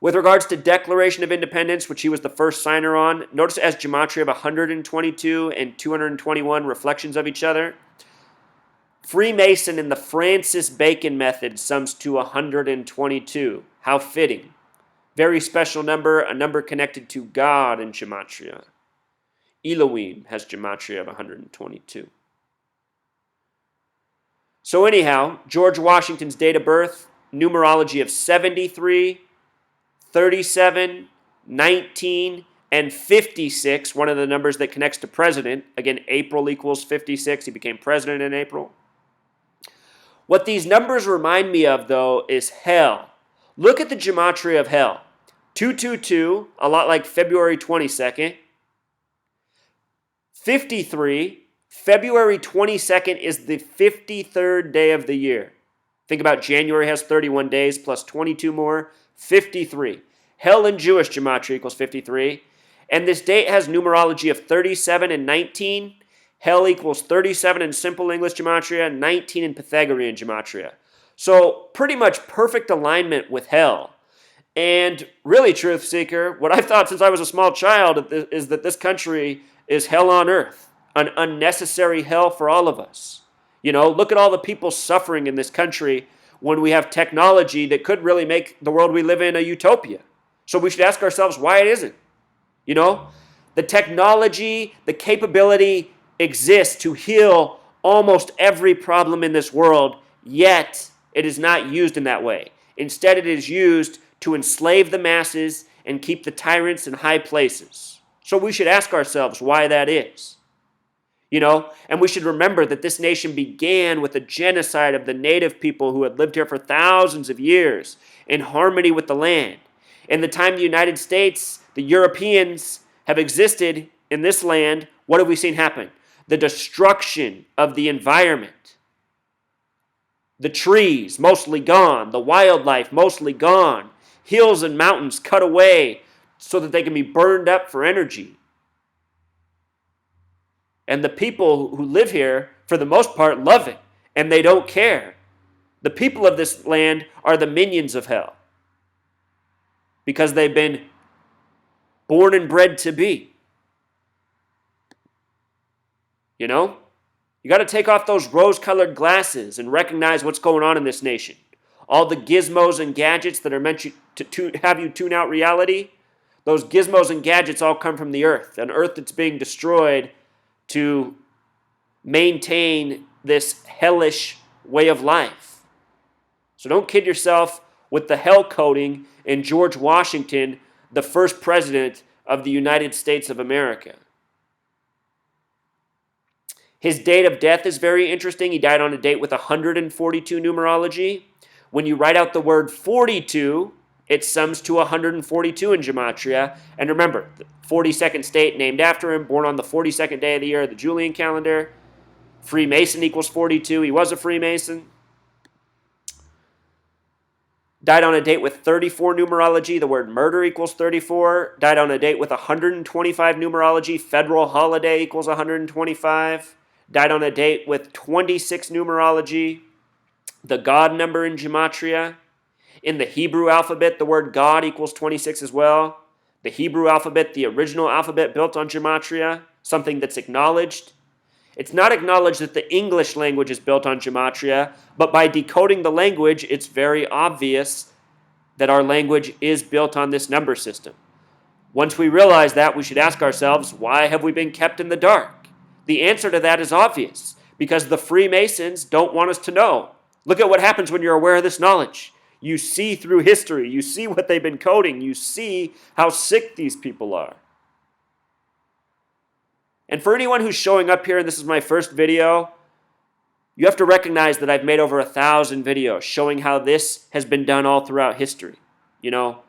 With regards to Declaration of Independence, which he was the first signer on, notice it has gematria of 122 and 221 reflections of each other. Freemason in the Francis Bacon method sums to 122. How fitting. Very special number, a number connected to God in gematria. Elohim has gematria of 122. So anyhow, George Washington's date of birth, numerology of 73, 37, 19, and 56, one of the numbers that connects to president. Again, April equals 56. He became president in April. What these numbers remind me of, though, is hell. Look at the gematria of hell. 222, a lot like February 22nd. 53, February 22nd is the 53rd day of the year. Think about January has 31 days plus 22 more. 53. Hell in Jewish gematria equals 53. And this date has numerology of 37 and 19. Hell equals 37 in simple English gematria, 19 in Pythagorean gematria. So pretty much perfect alignment with hell. And really, truth seeker, what I've thought since I was a small child is that this country is hell on earth, an unnecessary hell for all of us. You know, look at all the people suffering in this country when we have technology that could really make the world we live in a utopia. So we should ask ourselves why it isn't. You know, the technology, the capability exists to heal almost every problem in this world, yet it is not used in that way. Instead, it is used to enslave the masses and keep the tyrants in high places. So we should ask ourselves why that is. You know, and we should remember that this nation began with a genocide of the native people who had lived here for thousands of years in harmony with the land. In the time the United States, the Europeans have existed in this land, what have we seen happen? The destruction of the environment. The trees mostly gone, the wildlife mostly gone, hills and mountains cut away so that they can be burned up for energy. And the people who live here, for the most part, love it, and they don't care. The people of this land are the minions of hell because they've been born and bred to be. You know? You got to take off those rose-colored glasses and recognize what's going on in this nation. All the gizmos and gadgets that are meant to have you tune out reality, those gizmos and gadgets all come from the earth, an earth that's being destroyed to maintain this hellish way of life. So don't kid yourself with the hell coding in George Washington, the first president of the United States of America. His date of death is very interesting. He died on a date with 142 numerology. When you write out the word 42, it sums to 142 in gematria. And remember, the 42nd state named after him, born on the 42nd day of the year of the Julian calendar. Freemason equals 42. He was a Freemason. Died on a date with 34 numerology. The word murder equals 34. Died on a date with 125 numerology. Federal holiday equals 125. Died on a date with 26 numerology. The God number in gematria. In the Hebrew alphabet, the word God equals 26 as well. The Hebrew alphabet, the original alphabet built on gematria, something that's acknowledged. It's not acknowledged that the English language is built on gematria, but by decoding the language, it's very obvious that our language is built on this number system. Once we realize that, we should ask ourselves, why have we been kept in the dark? The answer to that is obvious, because the Freemasons don't want us to know. Look at what happens when you're aware of this knowledge. You see through history. You see what they've been coding. You see how sick these people are. And for anyone who's showing up here, and this is my first video, you have to recognize that I've made over 1,000 videos showing how this has been done all throughout history. You know,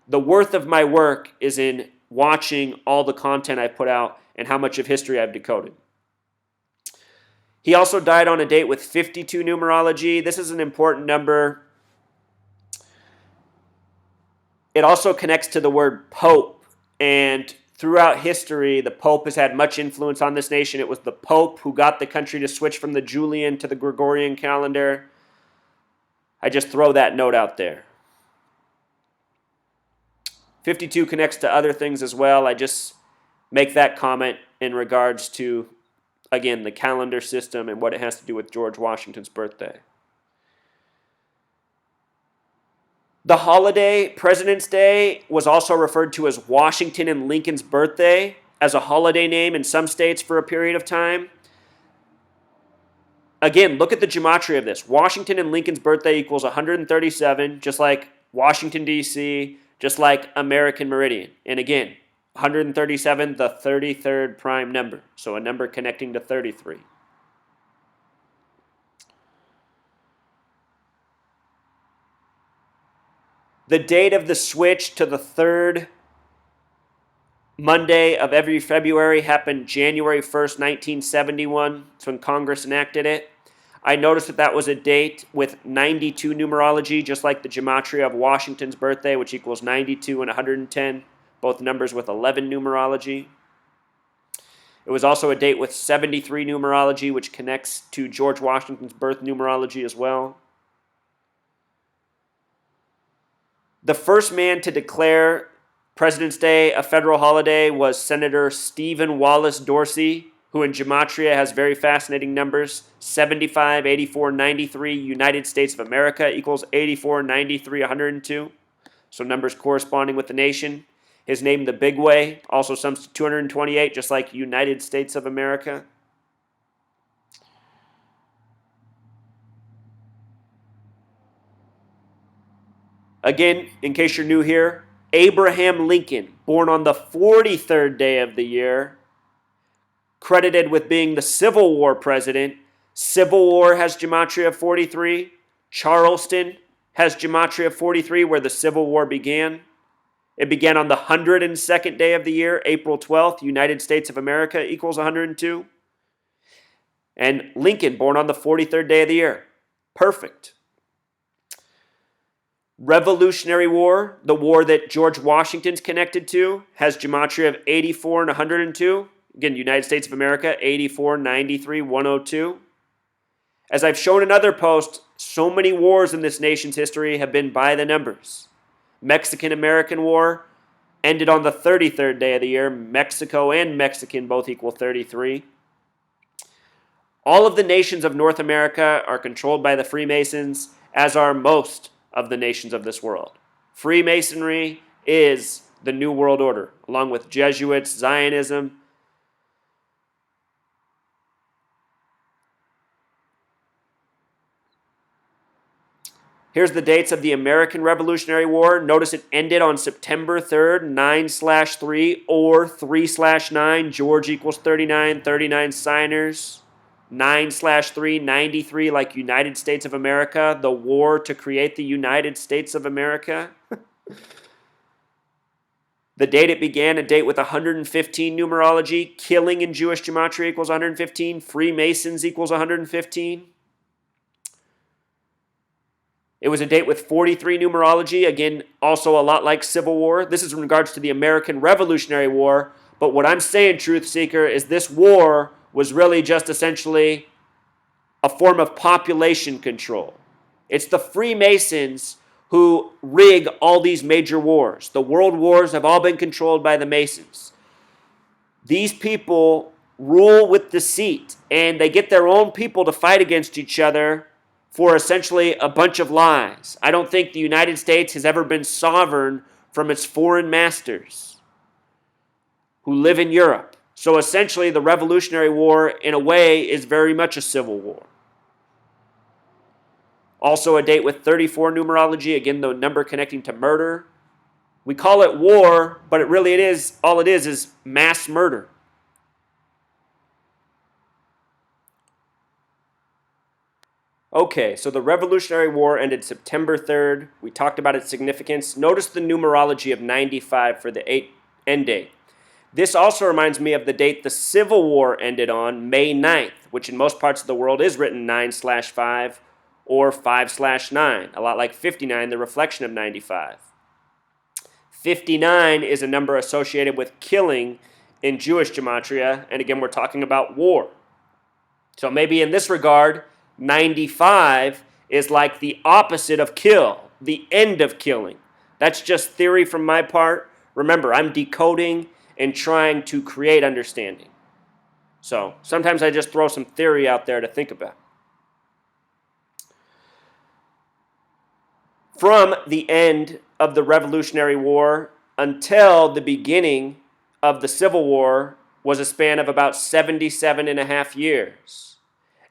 the worth of my work is in watching all the content I put out and how much of history I've decoded. He also died on a date with 52 numerology. This is an important number. It also connects to the word Pope, and throughout history, the Pope has had much influence on this nation. It was the Pope who got the country to switch from the Julian to the Gregorian calendar. I just throw that note out there. 52 connects to other things as well. I just make that comment in regards to, again, the calendar system and what it has to do with George Washington's birthday. The holiday, President's Day, was also referred to as Washington and Lincoln's birthday as a holiday name in some states for a period of time. Again, look at the gematria of this. Washington and Lincoln's birthday equals 137, just like Washington, D.C., just like American Meridian. And again, 137, the 33rd prime number, so a number connecting to 33. The date of the switch to the third Monday of every February happened January 1st, 1971. That's when Congress enacted it. I noticed that was a date with 92 numerology, just like the gematria of Washington's birthday, which equals 92 and 110, both numbers with 11 numerology. It was also a date with 73 numerology, which connects to George Washington's birth numerology as well. The first man to declare President's Day a federal holiday was Senator Stephen Wallace Dorsey, who in gematria has very fascinating numbers. 75, 84, 93, United States of America equals 84, 93, 102. So numbers corresponding with the nation. His name, the Big Way, also sums to 228, just like United States of America. Again, in case you're new here, Abraham Lincoln, born on the 43rd day of the year, credited with being the Civil War president. Civil War has gematria of 43. Charleston has gematria of 43, where the Civil War began. It began on the 102nd day of the year, April 12th, United States of America equals 102. And Lincoln, born on the 43rd day of the year. Perfect. Revolutionary War, the war that George Washington's connected to, has gematria of 84 and 102. Again, United States of America, 84, 93, 102. As I've shown in other posts, so many wars in this nation's history have been by the numbers. Mexican-American War ended on the 33rd day of the year. Mexico and Mexican both equal 33. All of the nations of North America are controlled by the Freemasons, as are most of the nations of this world. Freemasonry is the New World Order, along with Jesuits, Zionism. Here's the dates of the American Revolutionary War. Notice it ended on September 3rd, 9/3, or 3/9. George equals 39, 39 signers. 9/3, 93, like United States of America, the war to create the United States of America. The date it began, a date with 115 numerology. Killing in Jewish gematria equals 115. Freemasons equals 115. It was a date with 43 numerology. Again, also a lot like Civil War. This is in regards to the American Revolutionary War. But what I'm saying, Truth Seeker, is this war was really just essentially a form of population control. It's the Freemasons who rig all these major wars. The world wars have all been controlled by the Masons. These people rule with deceit, and they get their own people to fight against each other for essentially a bunch of lies. I don't think the United States has ever been sovereign from its foreign masters who live in Europe. So essentially, the Revolutionary War, in a way, is very much a civil war. Also a date with 34 numerology, again, the number connecting to murder. We call it war, but all it is mass murder. Okay, so the Revolutionary War ended September 3rd. We talked about its significance. Notice the numerology of 95 for the end date. This also reminds me of the date the Civil War ended on, May 9th, which in most parts of the world is written 9/5 or 5/9, a lot like 59, the reflection of 95. 59 is a number associated with killing in Jewish gematria, and again, we're talking about war. So maybe in this regard, 95 is like the opposite of kill, the end of killing. That's just theory from my part. Remember, I'm decoding and trying to create understanding. So sometimes I just throw some theory out there to think about. From the end of the Revolutionary War until the beginning of the Civil War was a span of about 77 and a half years.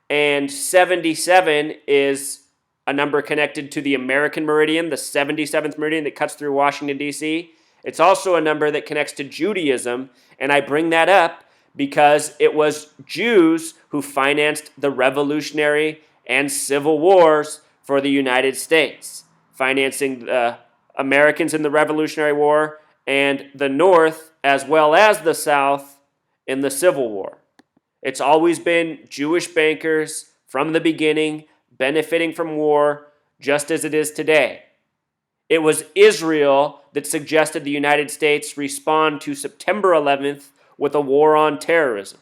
And 77 is a number connected to the American meridian, the 77th meridian that cuts through Washington, D.C. It's also a number that connects to Judaism, and I bring that up because it was Jews who financed the Revolutionary and Civil Wars for the United States, financing the Americans in the Revolutionary War and the North as well as the South in the Civil War. It's always been Jewish bankers from the beginning benefiting from war, just as it is today. It was Israel that suggested the United States respond to September 11th with a war on terrorism.